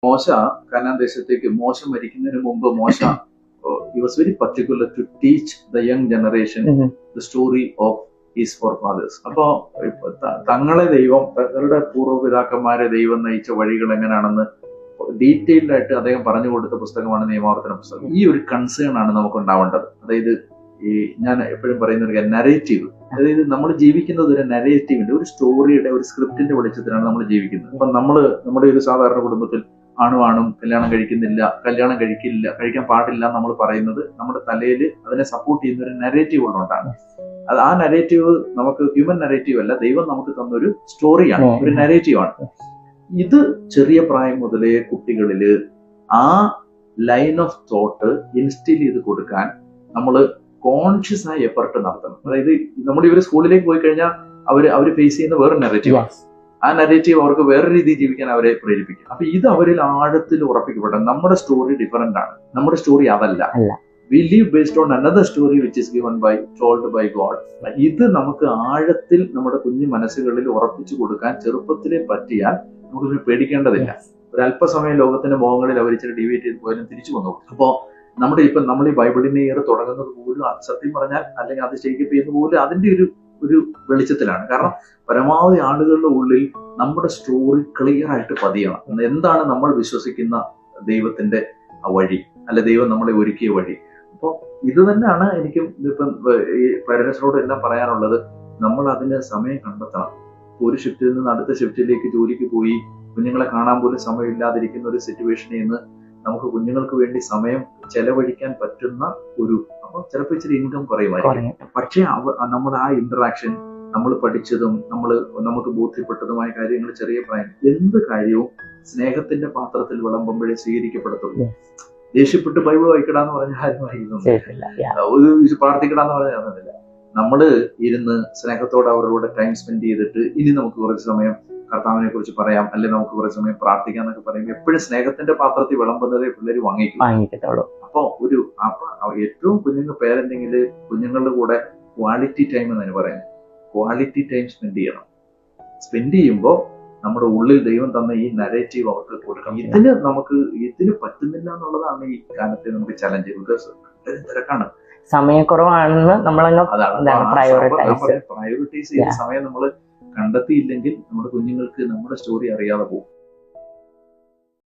മോശ കനാൻ ദേശത്തേക്ക് മോശ മരിക്കുന്നതിന് മുമ്പ് മോശ he was very particular to teach the young generation the story of his forefathers. അപ്പോ തങ്ങളെ ദൈവം, തങ്ങളുടെ പൂർവ്വപിതാക്കന്മാരെ ദൈവം നയിച്ച വഴികൾ എങ്ങനെയാണെന്ന് ഡീറ്റെയിൽഡ് ആയിട്ട് അദ്ദേഹം പറഞ്ഞു കൊടുത്ത പുസ്തകമാണ് നിയമാവർത്തന പുസ്തകം. ഈ ഒരു കൺസേൺ ആണ് നമുക്ക് ഉണ്ടാവേണ്ടത്. അതായത് ഈ ഞാൻ എപ്പോഴും പറയുന്ന ഒരു നരേറ്റീവ്, അതായത് നമ്മൾ ജീവിക്കുന്നത് ഒരു നരേറ്റീവിന്റെ, ഒരു സ്റ്റോറിയുടെ, ഒരു സ്ക്രിപ്റ്റിന്റെ വെളിച്ചത്തിലാണ് നമ്മൾ ജീവിക്കുന്നത്. അപ്പൊ നമ്മുടെ ഒരു സാധാരണ കുടുംബത്തിൽ ആണും കല്യാണം കഴിക്കുന്നില്ല, കല്യാണം കഴിക്കാൻ പാടില്ല നമ്മൾ പറയുന്നത് നമ്മുടെ തലയിൽ അതിനെ സപ്പോർട്ട് ചെയ്യുന്ന ഒരു നരേറ്റീവ് ഉള്ളതുകൊണ്ടാണ്. അത് ആ നരേറ്റീവ് നമുക്ക് ഹ്യൂമൻ നരേറ്റീവ് അല്ല, ദൈവം നമുക്ക് തന്നൊരു സ്റ്റോറിയാണ്, ഒരു നരേറ്റീവാണ്. ഇത് ചെറിയ പ്രായം മുതലേ കുട്ടികളില് ആ ലൈൻ ഓഫ് തോട്ട് ഇൻസ്റ്റിൽ ചെയ്ത് കൊടുക്കാൻ നമ്മൾ കോൺഷ്യസ് ആയ എഫർട്ട് നടത്തണം. അതായത് നമ്മൾ ഇവര് സ്കൂളിലേക്ക് പോയി കഴിഞ്ഞാൽ അവര് ഫേസ് ചെയ്യുന്ന വേറെ നരേറ്റീവ്, ആ നരേറ്റീവ് അവർക്ക് വേറെ രീതിയിൽ ജീവിക്കാൻ അവരെ പ്രേരിപ്പിക്കും. അപ്പൊ ഇത് അവരിൽ ആഴത്തിൽ ഉറപ്പിക്കപ്പെടണം. നമ്മുടെ സ്റ്റോറി ഡിഫറെന്റ് ആണ്, നമ്മുടെ സ്റ്റോറി അതല്ല. We live based on another story which is told by God. ഇത് നമുക്ക് ആഴത്തിൽ നമ്മുടെ കുഞ്ഞു മനസ്സുകളിൽ ഉറപ്പിച്ചു കൊടുക്കാൻ ചെറുപ്പത്തിലെ പറ്റിയാൽ നമുക്ക് പേടിക്കേണ്ടതില്ല. ഒരല്പസമയം ലോകത്തിന്റെ മോഹങ്ങളിൽ അവർ ഇച്ചിരി ഡിവേറ്റ് ചെയ്ത് പോയാലും തിരിച്ചു വന്നു. അപ്പോ നമ്മൾ ഈ ബൈബിളിന്റെ ഇയർ തുടങ്ങുന്നത് പോലും സത്യം പറഞ്ഞാൽ, അല്ലെങ്കിൽ അത് സ്റ്റേക്കപ്പ് ചെയ്യുന്നത് പോലും അതിന്റെ ഒരു വെളിച്ചത്തിലാണ്. കാരണം പരമാവധി ആളുകളുടെ ഉള്ളിൽ നമ്മുടെ സ്റ്റോറി ക്ലിയർ ആയിട്ട് പതിയണം. എന്താണ് നമ്മൾ വിശ്വസിക്കുന്ന ദൈവത്തിന്റെ വഴി, അല്ലെ ദൈവം നമ്മളെ ഒരുക്കിയ വഴി. അപ്പോൾ ഇത് തന്നെയാണ് എനിക്കും ഇപ്പം ഈ പേരൻസിനോട് എല്ലാം പറയാനുള്ളത്. നമ്മൾ അതിന് സമയം കണ്ടെത്തണം. ഒരു ഷിഫ്റ്റിൽ നിന്ന് അടുത്ത ഷിഫ്റ്റിലേക്ക് ജോലിക്ക് പോയി കുഞ്ഞുങ്ങളെ കാണാൻ പോലും സമയമില്ലാതിരിക്കുന്ന ഒരു സിറ്റുവേഷനിൽ നിന്ന് നമുക്ക് കുഞ്ഞുങ്ങൾക്ക് വേണ്ടി സമയം ചെലവഴിക്കാൻ പറ്റുന്ന അപ്പൊ ചിലപ്പോൾ ഇച്ചിരി ഇൻകം കുറയുമായിരിക്കും. പക്ഷെ നമ്മുടെ ആ ഇന്ററാക്ഷൻ, നമ്മൾ പഠിച്ചതും നമുക്ക് ബോധ്യപ്പെട്ടതുമായ കാര്യങ്ങൾ ചെറിയ പ്രായം, എന്ത് കാര്യവും സ്നേഹത്തിന്റെ പാത്രത്തിൽ വിളമ്പുമ്പോഴേ സ്വീകരിക്കപ്പെടത്തുള്ളൂ. ദേഷ്യപ്പെട്ട് ബൈബിൾ വായിക്കടാന്ന് പറഞ്ഞാൽ ആരും വായിക്കുന്നില്ല, പ്രാർത്ഥിക്കടാന്ന് പറഞ്ഞാൽ അറിയുന്നില്ല. നമ്മള് ഇരുന്ന് സ്നേഹത്തോടെ അവരോട് ടൈം സ്പെൻഡ് ചെയ്തിട്ട് ഇനി നമുക്ക് കുറച്ച് സമയം കർത്താവിനെ കുറിച്ച് പറയാം, അല്ലെങ്കിൽ നമുക്ക് കുറച്ച് സമയം പ്രാർത്ഥിക്കാം എന്നൊക്കെ പറയുമ്പോൾ എപ്പോഴും സ്നേഹത്തിന്റെ പാത്രത്തിൽ വിളമ്പുന്നതേ പിള്ളേര് വാങ്ങിക്കത്തുള്ളൂ. അപ്പൊ ഏറ്റവും കുഞ്ഞുങ്ങൾ പേരന്റിങ്ങില് കുഞ്ഞുങ്ങളുടെ കൂടെ ക്വാളിറ്റി ടൈം എന്നാണ് പറയുന്നത്. ക്വാളിറ്റി ടൈം സ്പെൻഡ് ചെയ്യണം. സ്പെൻഡ് ചെയ്യുമ്പോൾ നമ്മുടെ ഉള്ളിൽ ദൈവം തന്ന ഈ നരേറ്റീവ് അവർക്ക് കൊടുക്കണം. ഇതിന് പറ്റുന്നില്ല എന്നുള്ളതാണ് ഈ കാലത്തെ നമുക്ക് ചലഞ്ച്. ബിക്കോസ് തിരക്കാണ്, സമയക്കുറവാണെന്ന് പ്രയോറിറ്റൈസ് ചെയ്ത സമയം നമ്മൾ കണ്ടെത്തിയില്ലെങ്കിൽ നമ്മുടെ കുഞ്ഞുങ്ങൾക്ക് നമ്മുടെ സ്റ്റോറി അറിയാതെ പോകും.